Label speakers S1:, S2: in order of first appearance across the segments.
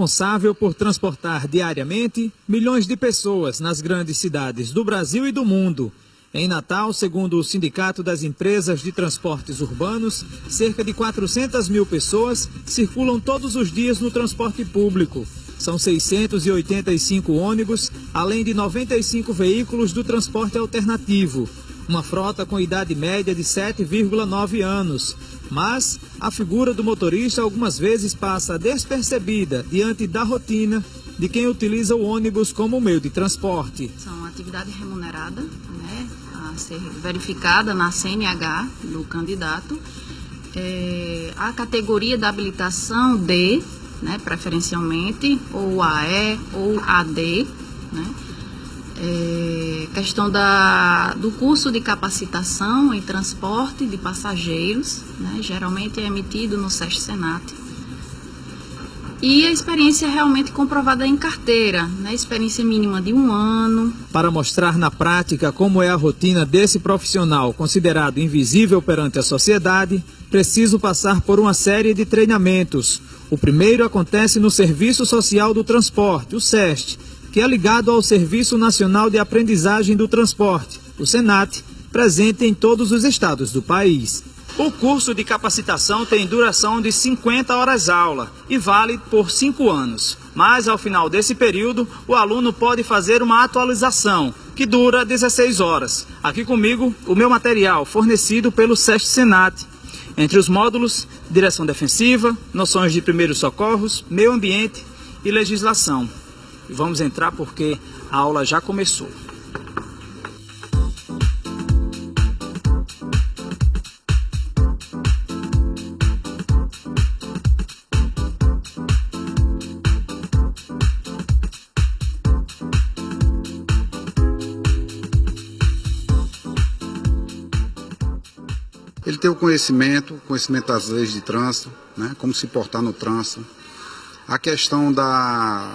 S1: responsável por transportar diariamente milhões de pessoas nas grandes cidades do Brasil e do mundo. Em Natal, segundo o Sindicato das Empresas de Transportes Urbanos, cerca de 400 mil pessoas circulam todos os dias no transporte público. São 685 ônibus, além de 95 veículos do transporte alternativo. Uma frota com idade média de 7,9 anos. Mas a figura do motorista algumas vezes passa despercebida diante da rotina de quem utiliza o ônibus como meio de transporte.
S2: São atividade remunerada, né, a ser verificada na CNH do candidato. A categoria da habilitação D, né, preferencialmente, ou AE ou AD, né? Questão do curso de capacitação em transporte de passageiros, né, geralmente é emitido no SESC-Senat. E a experiência é realmente comprovada em carteira, né, experiência mínima de 1 ano.
S1: Para mostrar na prática como é a rotina desse profissional considerado invisível perante a sociedade, preciso passar por uma série de treinamentos. O primeiro acontece no Serviço Social do Transporte, o SEST, que é ligado ao Serviço Nacional de Aprendizagem do Transporte, o SENAT, presente em todos os estados do país. O curso de capacitação tem duração de 50 horas-aula e vale por 5 anos. Mas, ao final desse período, o aluno pode fazer uma atualização, que dura 16 horas. Aqui comigo, o meu material, fornecido pelo SESC-Senat. Entre os módulos, direção defensiva, noções de primeiros socorros, meio ambiente e legislação. Vamos entrar porque a aula já começou.
S3: Ele tem o conhecimento das leis de trânsito, né, como se portar no trânsito, a questão da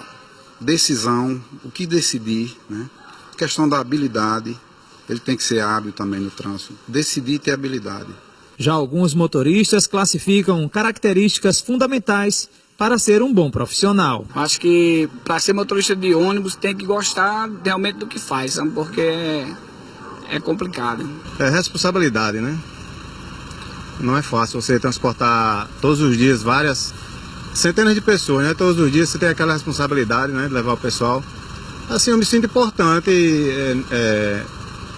S3: decisão, o que decidir, né? A questão da habilidade, ele tem que ser hábil também no trânsito, decidir e ter habilidade.
S1: Já alguns motoristas classificam características fundamentais para ser um bom profissional.
S4: Acho que para ser motorista de ônibus tem que gostar realmente do que faz, sabe? Porque é complicado.
S5: É responsabilidade, né? Não é fácil você transportar todos os dias várias centenas de pessoas, né? Todos os dias você tem aquela responsabilidade, né, de levar o pessoal. Assim, eu me sinto importante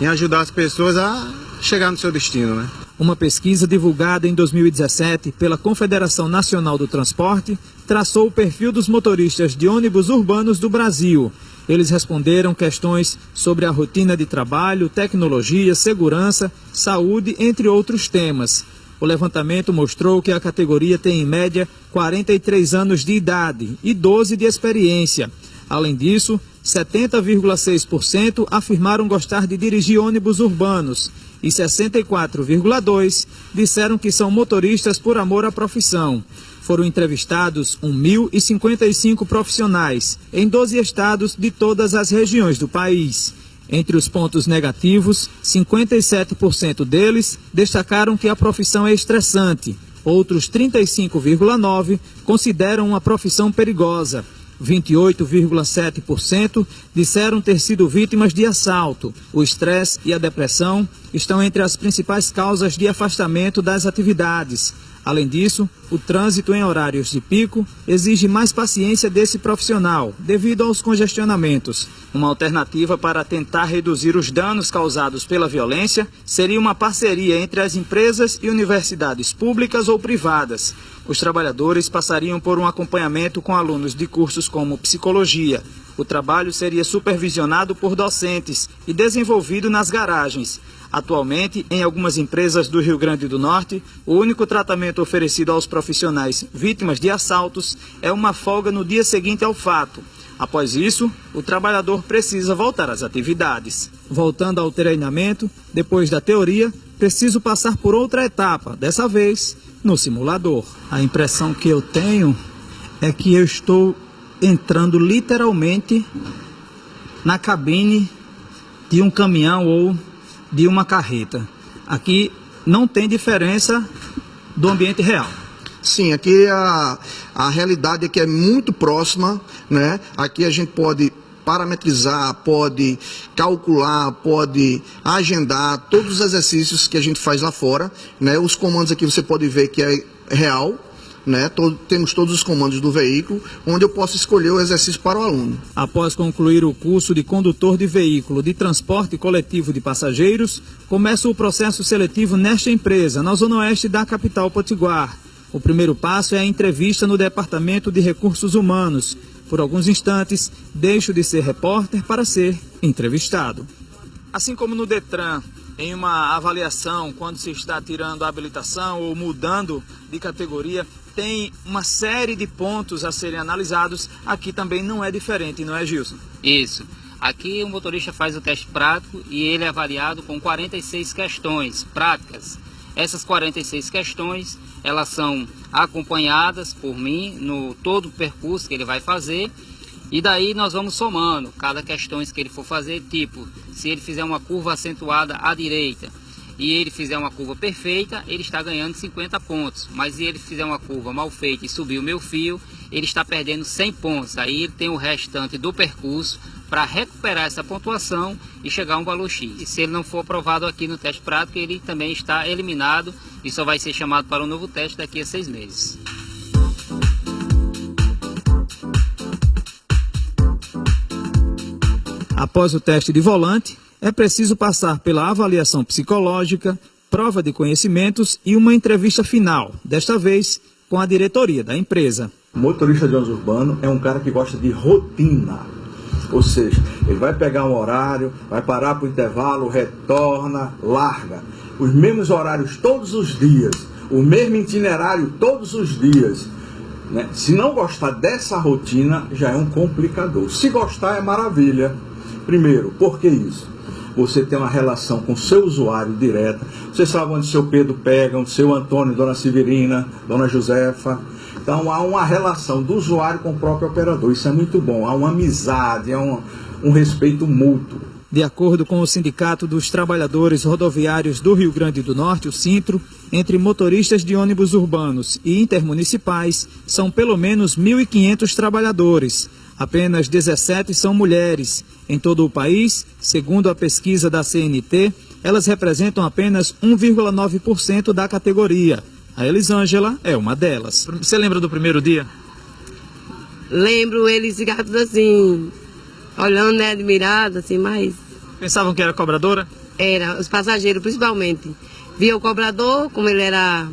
S5: em ajudar as pessoas a chegar no seu destino, né?
S1: Uma pesquisa divulgada em 2017 pela Confederação Nacional do Transporte traçou o perfil dos motoristas de ônibus urbanos do Brasil. Eles responderam questões sobre a rotina de trabalho, tecnologia, segurança, saúde, entre outros temas. O levantamento mostrou que a categoria tem, em média, 43 anos de idade e 12 de experiência. Além disso, 70,6% afirmaram gostar de dirigir ônibus urbanos e 64,2% disseram que são motoristas por amor à profissão. Foram entrevistados 1.055 profissionais em 12 estados de todas as regiões do país. Entre os pontos negativos, 57% deles destacaram que a profissão é estressante. Outros 35,9% consideram uma profissão perigosa. 28,7% disseram ter sido vítimas de assalto. O estresse e a depressão estão entre as principais causas de afastamento das atividades. Além disso, o trânsito em horários de pico exige mais paciência desse profissional, devido aos congestionamentos. Uma alternativa para tentar reduzir os danos causados pela violência seria uma parceria entre as empresas e universidades públicas ou privadas. Os trabalhadores passariam por um acompanhamento com alunos de cursos como psicologia. O trabalho seria supervisionado por docentes e desenvolvido nas garagens. Atualmente, em algumas empresas do Rio Grande do Norte, o único tratamento oferecido aos profissionais vítimas de assaltos é uma folga no dia seguinte ao fato. Após isso, o trabalhador precisa voltar às atividades. Voltando ao treinamento, depois da teoria, preciso passar por outra etapa, dessa vez no simulador. A impressão que eu tenho é que eu estou entrando literalmente na cabine de um caminhão ou de uma carreta. Aqui não tem diferença do ambiente real.
S6: Sim, aqui a realidade é que é muito próxima, né? Aqui a gente pode parametrizar, pode calcular, pode agendar todos os exercícios que a gente faz lá fora, né? Os comandos aqui você pode ver que é real, né? Temos todos os comandos do veículo, onde eu posso escolher o exercício para o aluno.
S1: Após concluir o curso de condutor de veículo de transporte coletivo de passageiros, começa o processo seletivo nesta empresa, na zona oeste da capital potiguar. O primeiro passo é a entrevista no Departamento de Recursos Humanos. Por alguns instantes, deixo de ser repórter para ser entrevistado. Assim como no Detran, em uma avaliação, quando se está tirando a habilitação ou mudando de categoria, tem uma série de pontos a serem analisados. Aqui também não é diferente, não é, Gilson?
S7: Isso. Aqui o motorista faz o teste prático e ele é avaliado com 46 questões práticas. Essas 46 questões, elas são acompanhadas por mim no todo o percurso que ele vai fazer. E daí nós vamos somando cada questão que ele for fazer, tipo, se ele fizer uma curva acentuada à direita e ele fizer uma curva perfeita, ele está ganhando 50 pontos. Mas se ele fizer uma curva mal feita e subir o meu fio, ele está perdendo 100 pontos. Aí ele tem o restante do percurso para recuperar essa pontuação e chegar a um valor X. E se ele não for aprovado aqui no teste prático, ele também está eliminado e só vai ser chamado para um novo teste daqui a 6 meses.
S1: Após o teste de volante, é preciso passar pela avaliação psicológica, prova de conhecimentos e uma entrevista final, desta vez com a diretoria da empresa.
S8: O motorista de ônibus urbano é um cara que gosta de rotina, ou seja, ele vai pegar um horário, vai parar para o intervalo, retorna, larga. Os mesmos horários todos os dias, o mesmo itinerário todos os dias. Né? Se não gostar dessa rotina, já é um complicador. Se gostar, é maravilha. Primeiro, por que isso? Você tem uma relação com o seu usuário direta. Você sabe onde seu Pedro pega, onde seu Antônio, Dona Severina, Dona Josefa. Então há uma relação do usuário com o próprio operador. Isso é muito bom. Há uma amizade, há um respeito mútuo.
S1: De acordo com o Sindicato dos Trabalhadores Rodoviários do Rio Grande do Norte, o Sintro, entre motoristas de ônibus urbanos e intermunicipais, são pelo menos 1.500 trabalhadores. Apenas 17 são mulheres. Em todo o país, segundo a pesquisa da CNT, elas representam apenas 1,9% da categoria. A Elisângela é uma delas. Você lembra do primeiro dia?
S9: Lembro eles ligados assim, olhando, né, admirado, assim, mas...
S1: Pensavam que era cobradora?
S9: Era, os passageiros principalmente. Via o cobrador, como ele era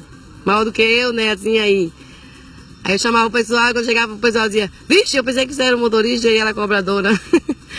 S9: maior do que eu, né, assim, aí eu chamava o pessoal, quando chegava o pessoal dizia, vixe, eu pensei que você era motorista e ela cobradora.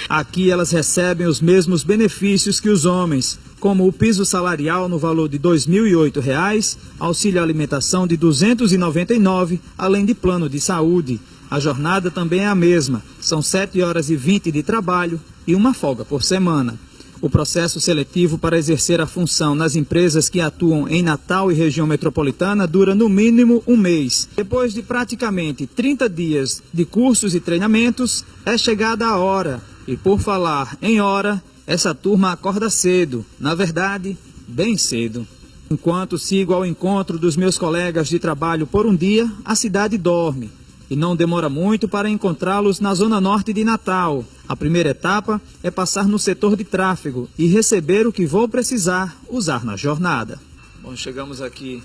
S1: Aqui elas recebem os mesmos benefícios que os homens, como o piso salarial no valor de R$ 2.008, auxílio alimentação de R$ 299, além de plano de saúde. A jornada também é a mesma, são 7 horas e 20 de trabalho e uma folga por semana. O processo seletivo para exercer a função nas empresas que atuam em Natal e região metropolitana dura no mínimo um mês. Depois de praticamente 30 dias de cursos e treinamentos, é chegada a hora. E por falar em hora, essa turma acorda cedo, na verdade, bem cedo. Enquanto sigo ao encontro dos meus colegas de trabalho por um dia, a cidade dorme. E não demora muito para encontrá-los na zona norte de Natal. A primeira etapa é passar no setor de tráfego e receber o que vou precisar usar na jornada. Bom, chegamos aqui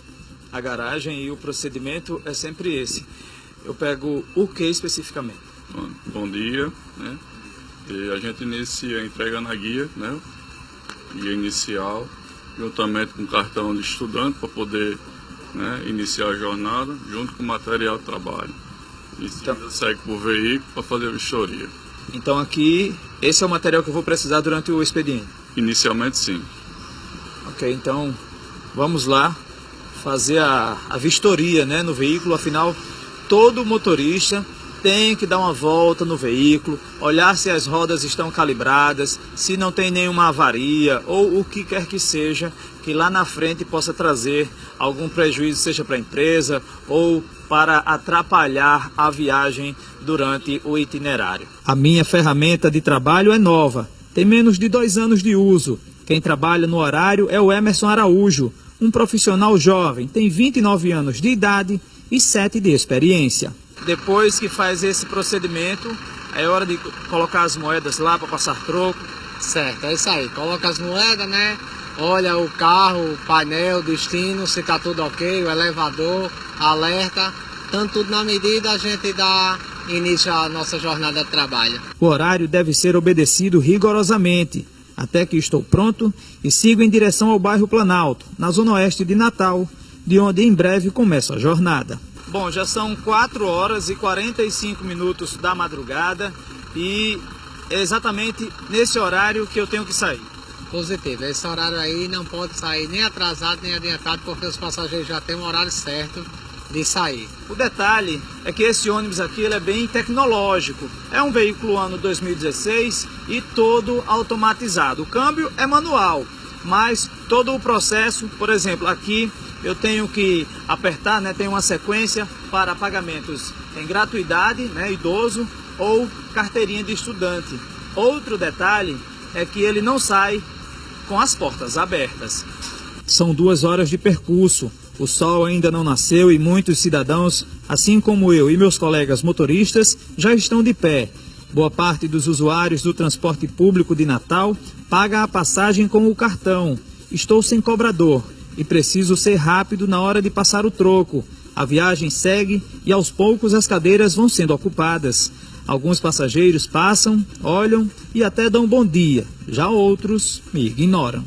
S1: à garagem e o procedimento é sempre esse. Eu pego o que especificamente?
S10: Bom dia, né? E a gente inicia a entrega na guia, né? Guia inicial, juntamente com o cartão de estudante para poder, né, iniciar a jornada, junto com o material de trabalho. E então, segue por veículo para fazer a vistoria.
S1: Então aqui, esse é o material que eu vou precisar durante o expediente?
S10: Inicialmente sim.
S1: Ok, então vamos lá fazer a vistoria, né, no veículo. Afinal, todo motorista tem que dar uma volta no veículo, olhar se as rodas estão calibradas, se não tem nenhuma avaria ou o que quer que seja que lá na frente possa trazer algum prejuízo, seja para a empresa ou para atrapalhar a viagem durante o itinerário. A minha ferramenta de trabalho é nova, tem menos de 2 anos de uso. Quem trabalha no horário é o Emerson Araújo, um profissional jovem, tem 29 anos de idade e 7 de experiência. Depois que faz esse procedimento, é hora de colocar as moedas lá para passar troco.
S11: Certo, é isso aí. Coloca as moedas, né? Olha o carro, o painel, o destino, se tá tudo ok, o elevador, alerta. Tanto tudo na medida, a gente dá início à nossa jornada de trabalho.
S1: O horário deve ser obedecido rigorosamente, até que estou pronto e sigo em direção ao bairro Planalto, na zona oeste de Natal, de onde em breve começo a jornada. Bom, já são 4 horas e 45 minutos da madrugada e é exatamente nesse horário que eu tenho que sair.
S11: Positivo, esse horário aí não pode sair nem atrasado nem adiantado, porque os passageiros já têm um horário certo de sair.
S1: O detalhe é que esse ônibus aqui ele é bem tecnológico. É um veículo ano 2016 e todo automatizado. O câmbio é manual, mas todo o processo, por exemplo, aqui eu tenho que apertar, né, tem uma sequência para pagamentos em gratuidade, né, idoso ou carteirinha de estudante. Outro detalhe é que ele não sai com as portas abertas. São 2 horas de percurso. O sol ainda não nasceu e muitos cidadãos, assim como eu e meus colegas motoristas, já estão de pé. Boa parte dos usuários do transporte público de Natal paga a passagem com o cartão. Estou sem cobrador e preciso ser rápido na hora de passar o troco. A viagem segue e aos poucos as cadeiras vão sendo ocupadas. Alguns passageiros passam, olham e até dão bom dia. Já outros me ignoram.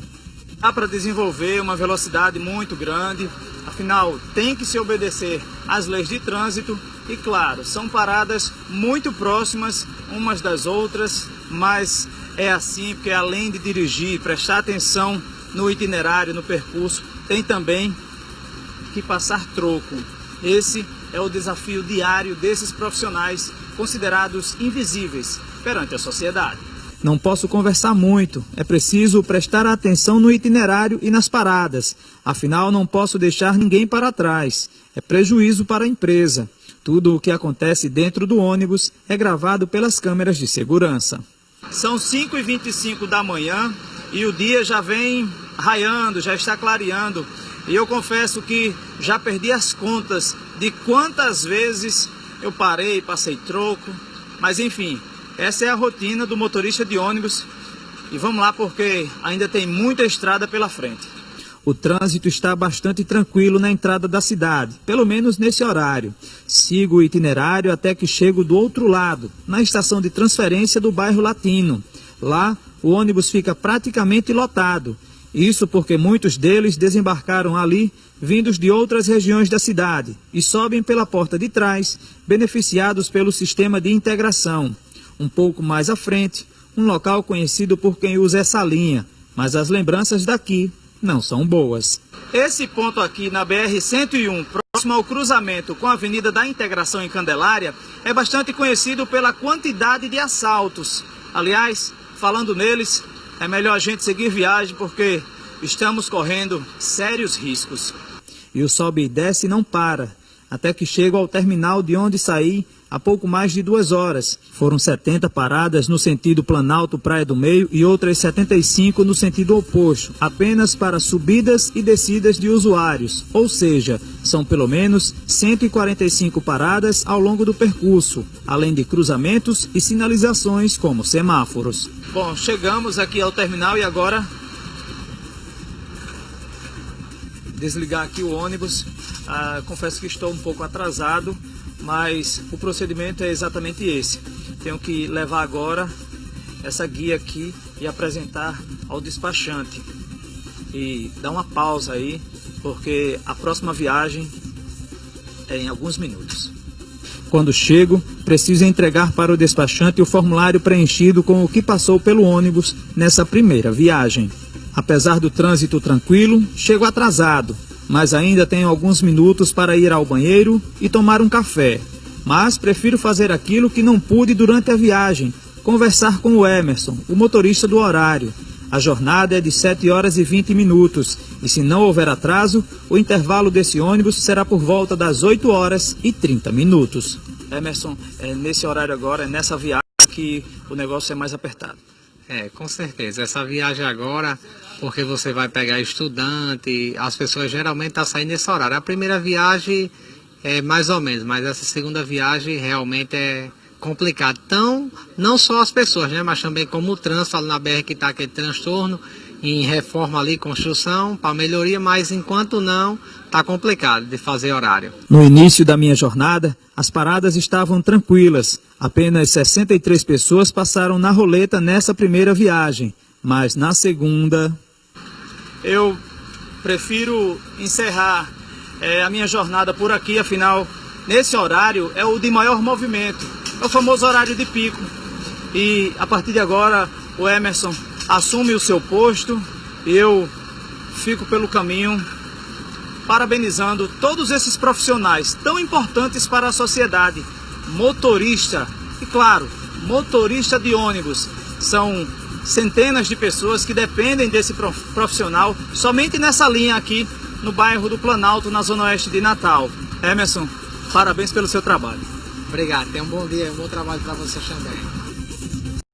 S1: Dá para desenvolver uma velocidade muito grande. Afinal, tem que se obedecer às leis de trânsito e, claro, são paradas muito próximas umas das outras, mas é assim porque além de dirigir, prestar atenção no itinerário, no percurso, tem também que passar troco. Esse é o desafio diário desses profissionais considerados invisíveis perante a sociedade. Não posso conversar muito, é preciso prestar atenção no itinerário e nas paradas. Afinal, não posso deixar ninguém para trás. É prejuízo para a empresa. Tudo o que acontece dentro do ônibus é gravado pelas câmeras de segurança. São 5h25 da manhã e o dia já vem raiando, já está clareando. E eu confesso que já perdi as contas de quantas vezes eu parei, passei troco, mas enfim... Essa é a rotina do motorista de ônibus e vamos lá porque ainda tem muita estrada pela frente. O trânsito está bastante tranquilo na entrada da cidade, pelo menos nesse horário. Sigo o itinerário até que chego do outro lado, na estação de transferência do bairro Latino. Lá, o ônibus fica praticamente lotado. Isso porque muitos deles desembarcaram ali, vindos de outras regiões da cidade, e sobem pela porta de trás, beneficiados pelo sistema de integração. Um pouco mais à frente, um local conhecido por quem usa essa linha, mas as lembranças daqui não são boas. Esse ponto aqui na BR-101, próximo ao cruzamento com a Avenida da Integração em Candelária, é bastante conhecido pela quantidade de assaltos. Aliás, falando neles, é melhor a gente seguir viagem porque estamos correndo sérios riscos. E o sobe e desce não para, até que chego ao terminal de onde saí há pouco mais de 2 horas. Foram 70 paradas no sentido Planalto-Praia do Meio e outras 75 no sentido oposto, apenas para subidas e descidas de usuários. Ou seja, são pelo menos 145 paradas ao longo do percurso, além de cruzamentos e sinalizações como semáforos. Bom, chegamos aqui ao terminal e agora... desligar aqui o ônibus. Confesso que estou um pouco atrasado, mas o procedimento é exatamente esse. Tenho que levar agora essa guia aqui e apresentar ao despachante. E dar uma pausa aí, porque a próxima viagem é em alguns minutos. Quando chego, preciso entregar para o despachante o formulário preenchido com o que passou pelo ônibus nessa primeira viagem. Apesar do trânsito tranquilo, chego atrasado, mas ainda tenho alguns minutos para ir ao banheiro e tomar um café. Mas prefiro fazer aquilo que não pude durante a viagem, conversar com o Emerson, o motorista do horário. A jornada é de 7 horas e 20 minutos e se não houver atraso, o intervalo desse ônibus será por volta das 8 horas e 30 minutos. Emerson, nesse horário agora, é nessa viagem que o negócio é mais apertado.
S11: Com certeza. Essa viagem agora, porque você vai pegar estudante, as pessoas geralmente estão saindo nesse horário. A primeira viagem mais ou menos, mas essa segunda viagem realmente é complicado. Então, não só as pessoas, né, mas também como o trânsito na BR que está aquele transtorno, em reforma ali, construção, para melhoria, mas enquanto não, está complicado de fazer horário.
S1: No início da minha jornada, as paradas estavam tranquilas. Apenas 63 pessoas passaram na roleta nessa primeira viagem, mas na segunda... Eu prefiro encerrar a minha jornada por aqui, afinal, nesse horário é o de maior movimento, é o famoso horário de pico. E a partir de agora, o Emerson assume o seu posto e eu fico pelo caminho parabenizando todos esses profissionais tão importantes para a sociedade. Motorista, e claro, motorista de ônibus. São centenas de pessoas que dependem desse profissional somente nessa linha aqui no bairro do Planalto, na zona oeste de Natal. Emerson, parabéns pelo seu trabalho.
S11: Obrigado, tenha um bom dia, um bom trabalho para vocês também.